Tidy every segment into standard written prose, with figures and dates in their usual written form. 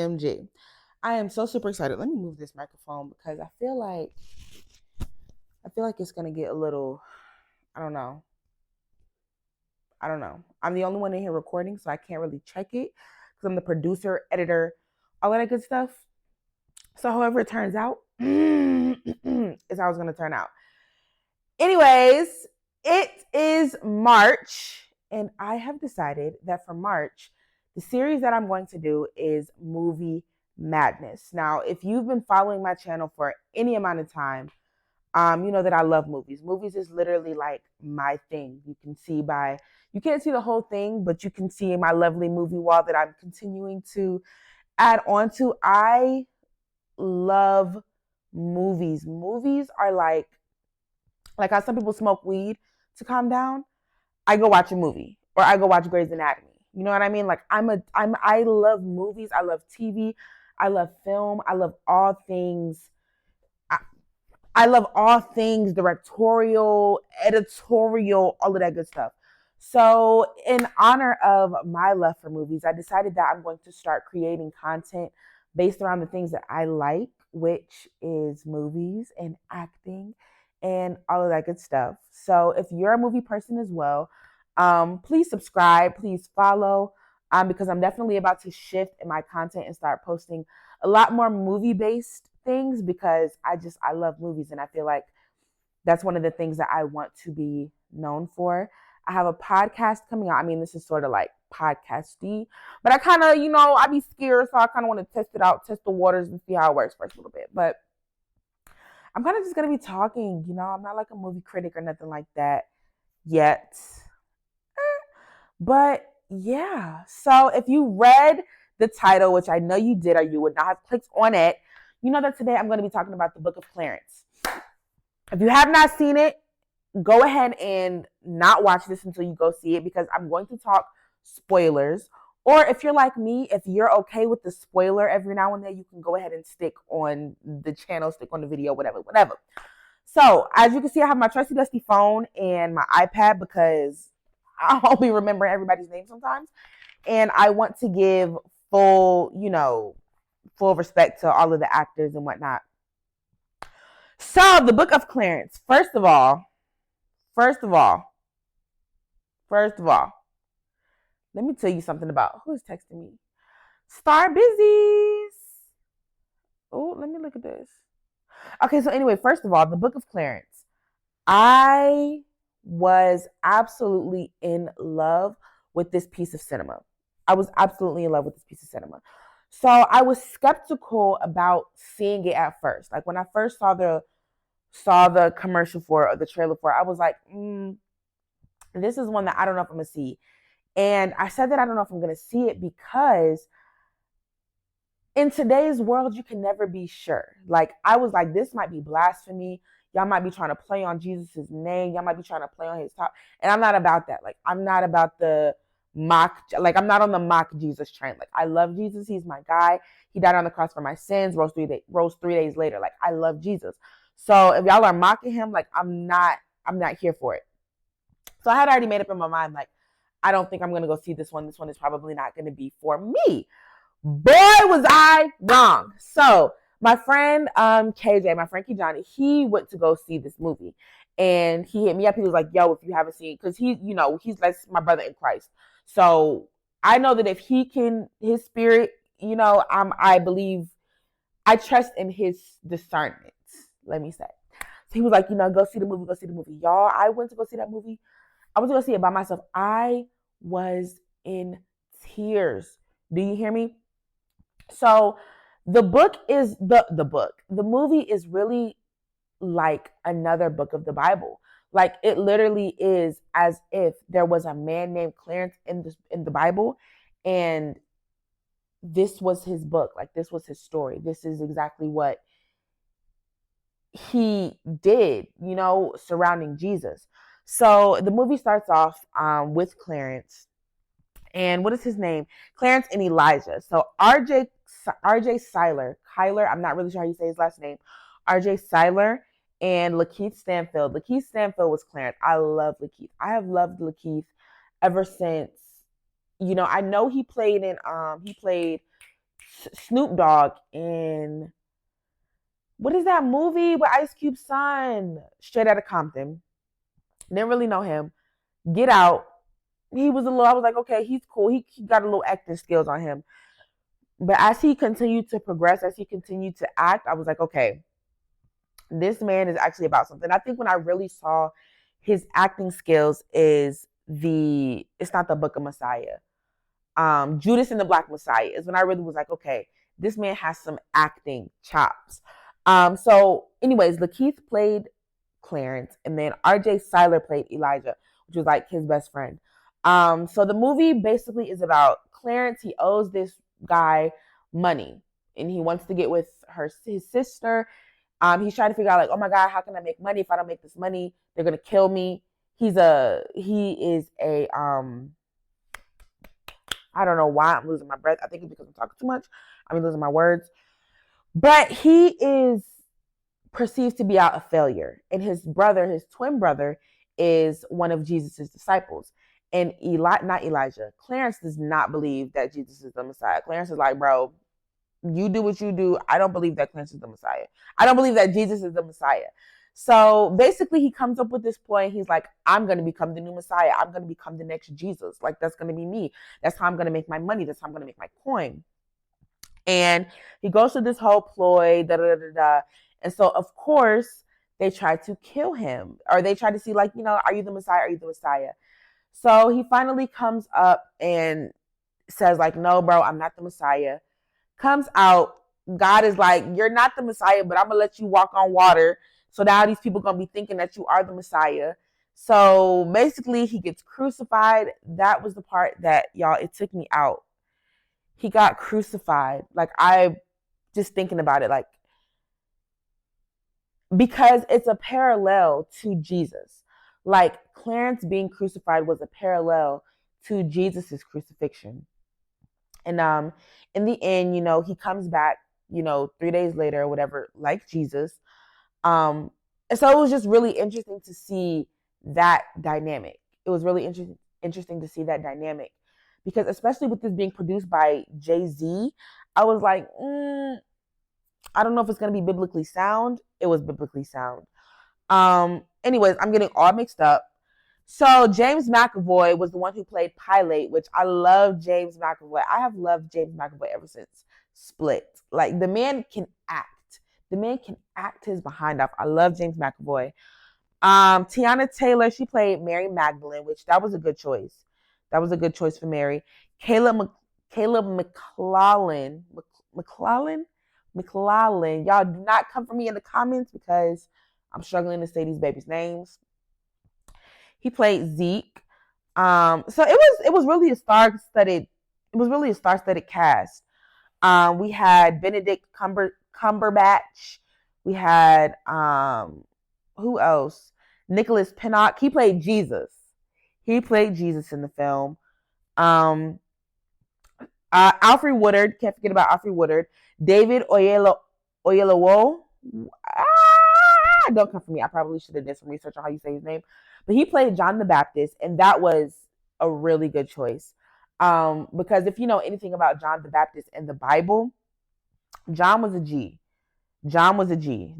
OMG. I am so super excited. Let me move this microphone because I feel like it's gonna get a little, I don't know. I don't know. I'm the only one in here recording, so I can't really check it because I'm the producer, editor, all of that good stuff. So however it turns out is how it's gonna turn out. Anyways, it is March, and I have decided that for March, the series that I'm going to do is Movie Madness. Now, if you've been following my channel for any amount of time, you know that I love movies. Movies is literally like my thing. You can't see the whole thing, but you can see my lovely movie wall that I'm continuing to add on to. I love movies. Movies are like how some people smoke weed to calm down. I go watch a movie or I go watch Grey's Anatomy. You know what I mean? Like I love movies. I love TV. I love film. I love all things. I love all things directorial, editorial, all of that good stuff. So, in honor of my love for movies, I decided that I'm going to start creating content based around the things that I like, which is movies and acting and all of that good stuff. So, if you're a movie person as well, please subscribe, please follow, because I'm definitely about to shift in my content and start posting a lot more movie-based things because I love movies and I feel like that's one of the things that I want to be known for. I have a podcast coming out. I mean, this is sort of like podcasty, but I kind of, I be scared, so I kind of want to test it out, test the waters and see how it works first a little bit. But I'm kind of just going to be talking, I'm not like a movie critic or nothing like that yet. But yeah, so if you read the title, which I know you did or you would not have clicked on it, you know that today I'm going to be talking about the Book of Clarence. If you have not seen it, go ahead and not watch this until you go see it because I'm going to talk spoilers. Or if you're like me, if you're okay with the spoiler every now and then, you can go ahead and stick on the channel, stick on the video, whatever. So as you can see, I have my trusty dusty phone and my iPad because I'll be remembering everybody's name sometimes. And I want to give full respect to all of the actors and whatnot. So the Book of Clarence, first of all, let me tell you something about who's texting me. Star Busies. Oh, let me look at this. Okay, so anyway, first of all, the Book of Clarence. I was absolutely in love with this piece of cinema. So I was skeptical about seeing it at first. Like when I first saw the commercial for it or the trailer for it, I was like, this is one that I don't know if I'm gonna see. And I said that I don't know if I'm gonna see it because in today's world, you can never be sure. Like I was like, this might be blasphemy. Y'all might be trying to play on Jesus' name. Y'all might be trying to play on his top. And I'm not about that. Like I'm not about the mock, like I'm not on the mock Jesus train. Like I love Jesus. He's my guy. He died on the cross for my sins, rose 3 days later. Like I love Jesus. So if y'all are mocking him, like I'm not here for it. So I had already made up in my mind, like, I don't think I'm going to go see this one. This one is probably not going to be for me. Boy, was I wrong. So my friend KJ, my friend Kijani, he went to go see this movie. And he hit me up. He was like, yo, if you haven't seen it, because he's like my brother in Christ. So I know that if he can, his spirit, I believe, I trust in his discernment, let me say. So he was like, go see the movie. Y'all, I went to go see that movie. I went to go see it by myself. I was in tears. Do you hear me? So the movie is really like another book of the Bible. Like it literally is as if there was a man named Clarence in the Bible, and this was his book. Like this was his story. This is exactly what he did, surrounding Jesus. So the movie starts off with Clarence. And what is his name? Clarence and Elijah. So RJ Seiler, Kyler, I'm not really sure how you say his last name. RJ Seiler and Lakeith Stanfield. Lakeith Stanfield was Clarence. I love Lakeith. I have loved Lakeith ever since, I know he played Snoop Dogg in what is that movie with Ice Cube's son? Straight Outta Compton. Didn't really know him. Get Out. He was a little. I was like, okay, he's cool. He got a little acting skills on him. But as he continued to progress, as he continued to act, I was like, okay, this man is actually about something. I think when I really saw his acting skills is it's not the Book of Messiah. Judas and the Black Messiah is when I really was like, okay, this man has some acting chops. So anyways, Lakeith played Clarence, and then RJ Cyler played Elijah, which was like his best friend. So the movie basically is about Clarence. He owes this guy money, and he wants to get with his sister. He's trying to figure out like, oh my God, how can I make money? If I don't make this money, they're gonna kill me. He is a I don't know why I'm losing my breath. I think it's because I'm talking too much. I'm losing my words. But he is perceived to be out a failure. And his brother, his twin brother, is one of Jesus's disciples. And not Elijah. Clarence does not believe that Jesus is the Messiah. Clarence is like, bro, you do what you do. I don't believe that Clarence is the Messiah. I don't believe that Jesus is the Messiah. So basically, he comes up with this point. He's like, I'm going to become the new Messiah. I'm going to become the next Jesus. Like, that's going to be me. That's how I'm going to make my money. That's how I'm going to make my coin. And he goes through this whole ploy, da da da da. And so, of course, they try to kill him, or they try to see, like, are you the Messiah? Are you the Messiah? So he finally comes up and says, like, no, bro, I'm not the Messiah. Comes out. God is like, you're not the Messiah, but I'm going to let you walk on water. So now these people are going to be thinking that you are the Messiah. So basically, he gets crucified. That was the part that, y'all, it took me out. He got crucified. Like, I just thinking about it, like, because it's a parallel to Jesus. Like, Clarence being crucified was a parallel to Jesus's crucifixion. And in the end, he comes back, 3 days later or whatever, like Jesus. And so it was just really interesting to see that dynamic. It was really interesting to see that dynamic, because especially with this being produced by Jay-Z, I was like, I don't know if it's going to be biblically sound. It was biblically sound. Anyways, I'm getting all mixed up. So James McAvoy was the one who played Pilate, which I love James McAvoy. I have loved James McAvoy ever since Split. Like, the man can act. The man can act his behind off. I love James McAvoy. Tiana Taylor, she played Mary Magdalene, which that was a good choice. That was a good choice for Mary. Caleb McLaughlin. Y'all do not come for me in the comments because I'm struggling to say these babies' names. He played Zeke. So it was really a star-studded cast. We had Benedict Cumberbatch. We had who else? Nicholas Pinnock. He played Jesus. He played Jesus in the film. Alfred Woodard. Can't forget about Alfred Woodard. David Oyelowo. Don't come for me. I probably should have done some research on how you say his name. But he played John the Baptist, and that was a really good choice. Because if you know anything about John the Baptist in the Bible, John was a G. John was a G.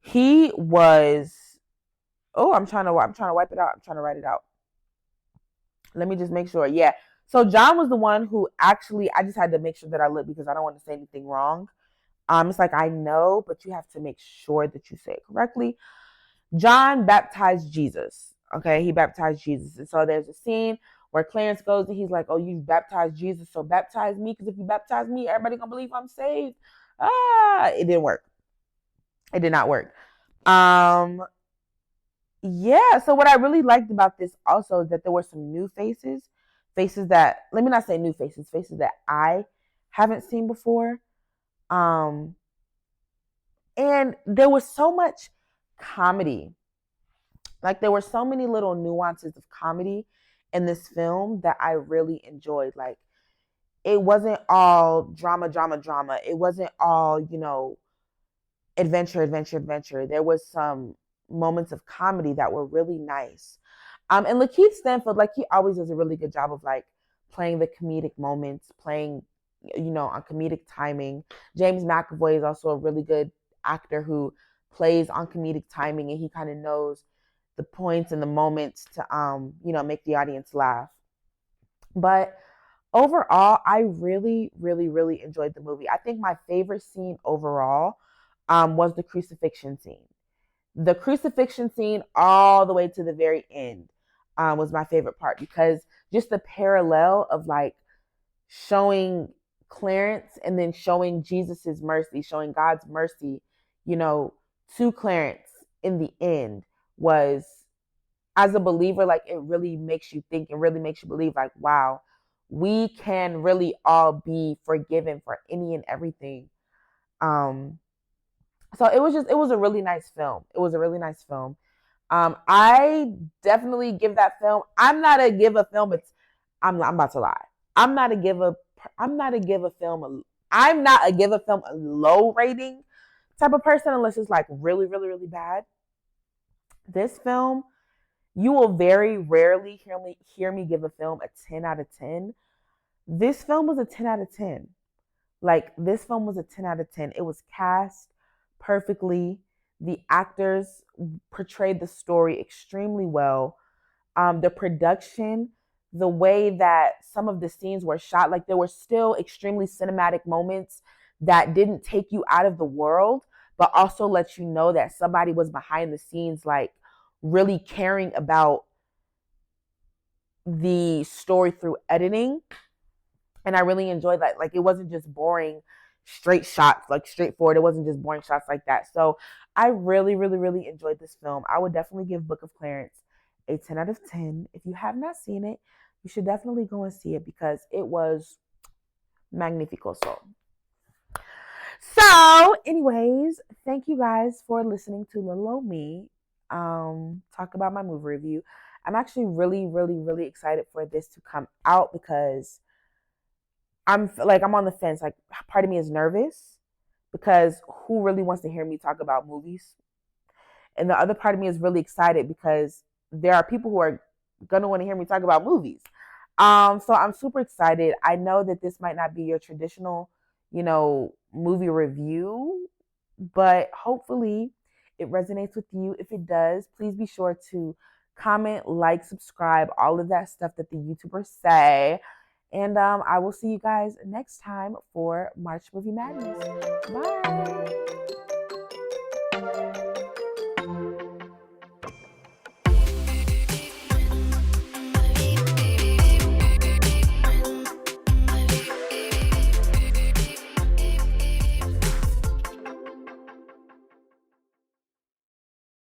He was. Oh, I'm trying to wipe it out. I'm trying to write it out. Let me just make sure. Yeah. So John was the one who actually, I just had to make sure that I looked because I don't want to say anything wrong. It's like, I know, but you have to make sure that you say it correctly. John baptized Jesus. Okay, he baptized Jesus. And so there's a scene where Clarence goes and he's like, oh, you baptized Jesus, so baptize me, because if you baptize me, everybody gonna believe I'm saved. It didn't work. It did not work. Yeah, so what I really liked about this also is that there were some new faces that, let me not say new faces that I haven't seen before. And there was so much comedy. Like, there were so many little nuances of comedy in this film that I really enjoyed. Like, it wasn't all drama. It wasn't all, adventure. There was some moments of comedy that were really nice. And Lakeith Stanfield, like, he always does a really good job of, like, playing the comedic moments, playing, on comedic timing. James McAvoy is also a really good actor who plays on comedic timing, and he kind of knows the points and the moments to make the audience laugh. But overall, I really, really, really enjoyed the movie. I think my favorite scene overall was the crucifixion scene. The crucifixion scene, all the way to the very end, was my favorite part, because just the parallel of like showing Clarence and then showing Jesus's mercy, showing God's mercy, to Clarence in the end was, as a believer, like, it really makes you think, it really makes you believe, like, wow, we can really all be forgiven for any and everything. Um, so it was a really nice film. It was a really nice film. I definitely give that film. I'm not a give a film. I'm about to lie. I'm not a give a. I'm not a give a film. I'm not a give a film a low rating type of person unless it's like really, really, really bad. This film, you will very rarely hear me give a film a 10 out of 10. This film was a 10 out of 10. Like, this film was a 10 out of 10. It was cast perfectly. The actors portrayed the story extremely well. The production, the way that some of the scenes were shot, like, there were still extremely cinematic moments that didn't take you out of the world, but also let you know that somebody was behind the scenes, like, really caring about the story through editing. And I really enjoyed that. Like, it wasn't just boring straight shots, like straightforward. It wasn't just boring shots like that. So I really, really, really enjoyed this film. I would definitely give Book of Clarence a 10 out of 10. If you have not seen it, you should definitely go and see it, because it was magnifico. So anyways, thank you guys for listening to little old me talk about my movie review. I'm actually really, really, really excited for this to come out, because I'm on the fence. Like, part of me is nervous, because who really wants to hear me talk about movies? And the other part of me is really excited, because there are people who are gonna want to hear me talk about movies. So I'm super excited. I know that this might not be your traditional, movie review, but hopefully it resonates with you. If it does, please be sure to comment, like, subscribe, all of that stuff that the YouTubers say. And I will see you guys next time for March Movie Madness. Bye.